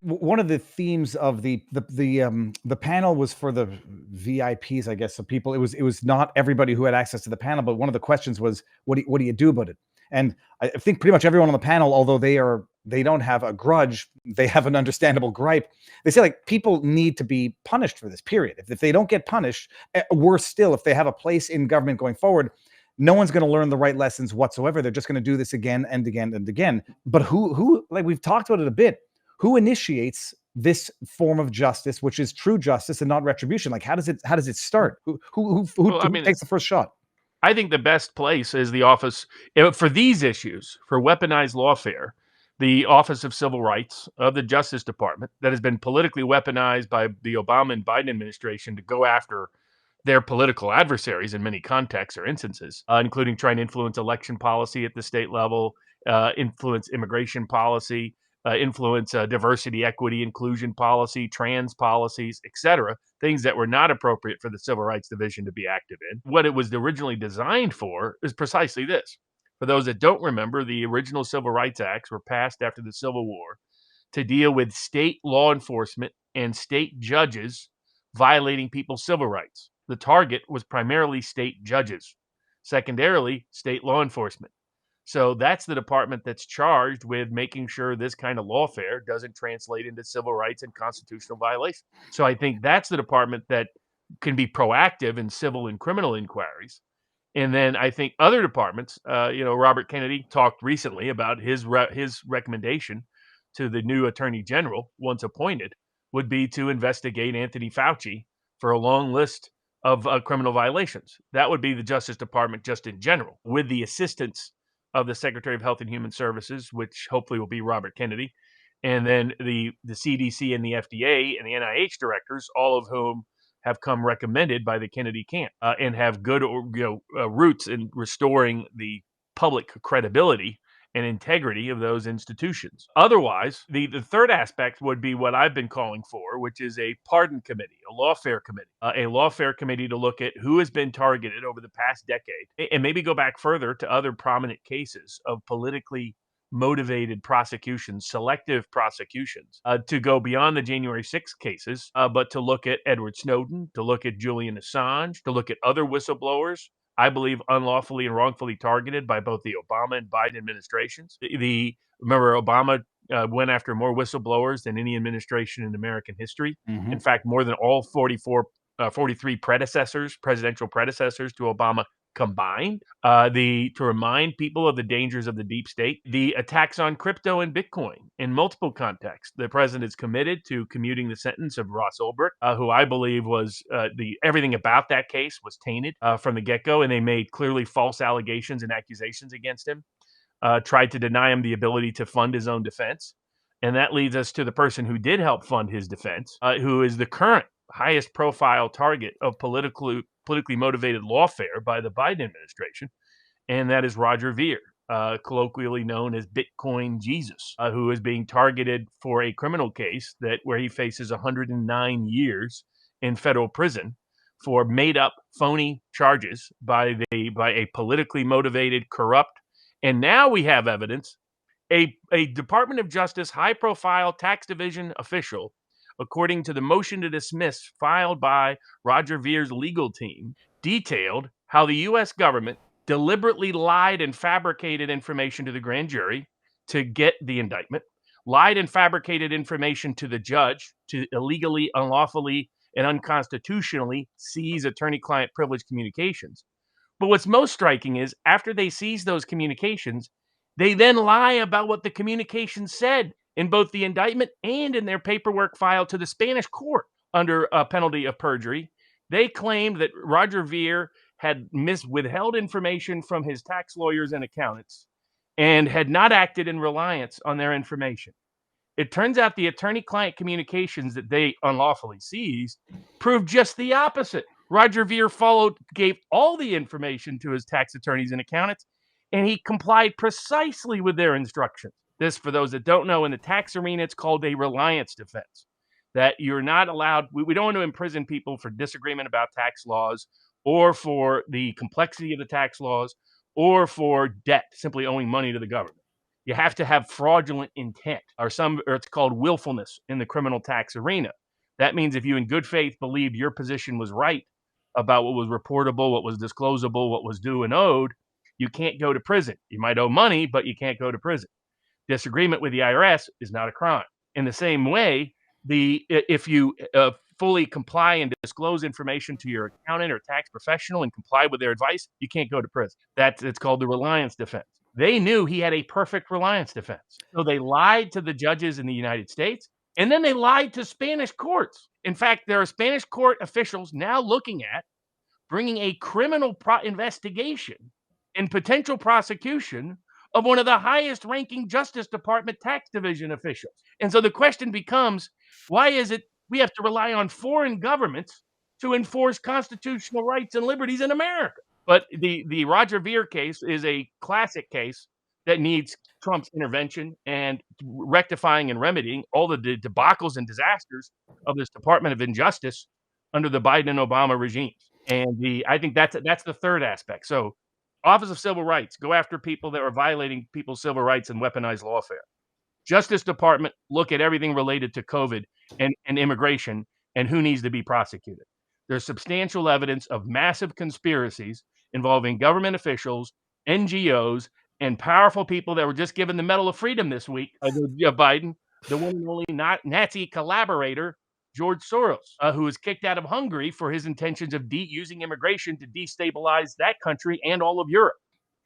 One of the themes of the panel was for the VIPs, I guess, so people. It was not everybody who had access to the panel, but one of the questions was, what do you do about it? And I think pretty much everyone on the panel, although they don't have a grudge, they have an understandable gripe. They say, like, people need to be punished for this. Period. If they don't get punished, worse still, if they have a place in government going forward, no one's going to learn the right lessons whatsoever. They're just going to do this again and again and again. But who, like we've talked about it a bit, who initiates this form of justice, which is true justice and not retribution? Like, how does it start? Well, I Who mean, takes the first shot? I think the best place is the office for these issues, for weaponized lawfare, the Office of Civil Rights of the Justice Department that has been politically weaponized by the Obama and Biden administration to go after their political adversaries in many contexts or instances, including trying to influence election policy at the state level, influence immigration policy, influence diversity, equity, inclusion policy, trans policies, etc. Things that were not appropriate for the Civil Rights Division to be active in. What it was originally designed for is precisely this. For those that don't remember, the original Civil Rights Acts were passed after the Civil War to deal with state law enforcement and state judges violating people's civil rights. The target was primarily state judges, secondarily, state law enforcement. So that's the department that's charged with making sure this kind of lawfare doesn't translate into civil rights and constitutional violations. So I think that's the department that can be proactive in civil and criminal inquiries. And then I think other departments, Robert Kennedy talked recently about his recommendation to the new attorney general, once appointed, would be to investigate Anthony Fauci for a long list of criminal violations. That would be the Justice Department just in general, with the assistance of the Secretary of Health and Human Services, which hopefully will be Robert Kennedy, and then the CDC and the FDA and the NIH directors, all of whom have come recommended by the Kennedy camp and have good roots in restoring the public credibility and integrity of those institutions. Otherwise, the third aspect would be what I've been calling for, which is a pardon committee, a lawfare committee to look at who has been targeted over the past decade and maybe go back further to other prominent cases of politically motivated prosecutions, selective prosecutions, to go beyond the January 6th cases, but to look at Edward Snowden, to look at Julian Assange, to look at other whistleblowers, I believe unlawfully and wrongfully targeted by both the Obama and Biden administrations. Remember, Obama went after more whistleblowers than any administration in American history. Mm-hmm. In fact, more than all 43 presidential predecessors to Obama combined. To remind people of the dangers of the deep state, the attacks on crypto and Bitcoin in multiple contexts. The president is committed to commuting the sentence of Ross Ulbricht, who I believe was everything about that case was tainted from the get-go, and they made clearly false allegations and accusations against him. Tried to deny him the ability to fund his own defense. And that leads us to the person who did help fund his defense, who is the current highest profile target of politically motivated lawfare by the Biden administration, and that is Roger Ver, colloquially known as Bitcoin Jesus, who is being targeted for a criminal case where he faces 109 years in federal prison for made-up, phony charges by a politically motivated, corrupt, and now we have evidence, a Department of Justice high-profile tax division official, according to the motion to dismiss filed by Roger Ver's legal team, detailed how the U.S. government deliberately lied and fabricated information to the grand jury to get the indictment, lied and fabricated information to the judge to illegally, unlawfully, and unconstitutionally seize attorney-client privileged communications. But what's most striking is after they seize those communications, they then lie about what the communications said in both the indictment and in their paperwork filed to the Spanish court under a penalty of perjury. They claimed that Roger Ver had withheld information from his tax lawyers and accountants and had not acted in reliance on their information. It turns out the attorney-client communications that they unlawfully seized proved just the opposite. Roger Ver gave all the information to his tax attorneys and accountants, and he complied precisely with their instructions. This, for those that don't know, in the tax arena, it's called a reliance defense. That you're not allowed, we don't want to imprison people for disagreement about tax laws or for the complexity of the tax laws or for debt, simply owing money to the government. You have to have fraudulent intent, or it's called willfulness in the criminal tax arena. That means if you in good faith believed your position was right about what was reportable, what was disclosable, what was due and owed, you can't go to prison. You might owe money, but you can't go to prison. Disagreement with the IRS is not a crime. In the same way, if you fully comply and disclose information to your accountant or tax professional and comply with their advice, you can't go to prison. It's called the reliance defense. They knew he had a perfect reliance defense. So they lied to the judges in the United States, and then they lied to Spanish courts. In fact, there are Spanish court officials now looking at bringing a criminal investigation and potential prosecution of one of the highest ranking Justice Department tax division officials. And so the question becomes, why is it we have to rely on foreign governments to enforce constitutional rights and liberties in America? But the Roger Ver case is a classic case that needs Trump's intervention and rectifying and remedying all the debacles and disasters of this Department of Injustice under the Biden and Obama regimes. And I think that's the third aspect. So Office of Civil Rights, go after people that are violating people's civil rights and weaponize lawfare. Justice Department, look at everything related to COVID and immigration and who needs to be prosecuted. There's substantial evidence of massive conspiracies involving government officials, NGOs, and powerful people that were just given the Medal of Freedom this week, Biden, the one and only Nazi collaborator, George Soros, who was kicked out of Hungary for his intentions of using immigration to destabilize that country and all of Europe,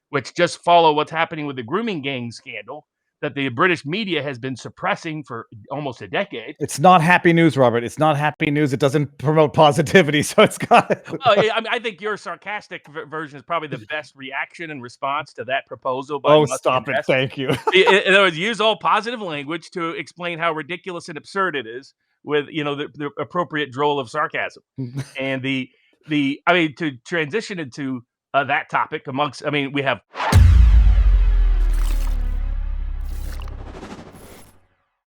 which just follow what's happening with the grooming gang scandal that the British media has been suppressing for almost a decade. It's not happy news, Robert. It's not happy news. It doesn't promote positivity, so it's got. I think your sarcastic version is probably the best reaction and response to that proposal. By stop it! Thank you. In other words, use all positive language to explain how ridiculous and absurd it is, with the appropriate droll of sarcasm. And to transition into that topic we have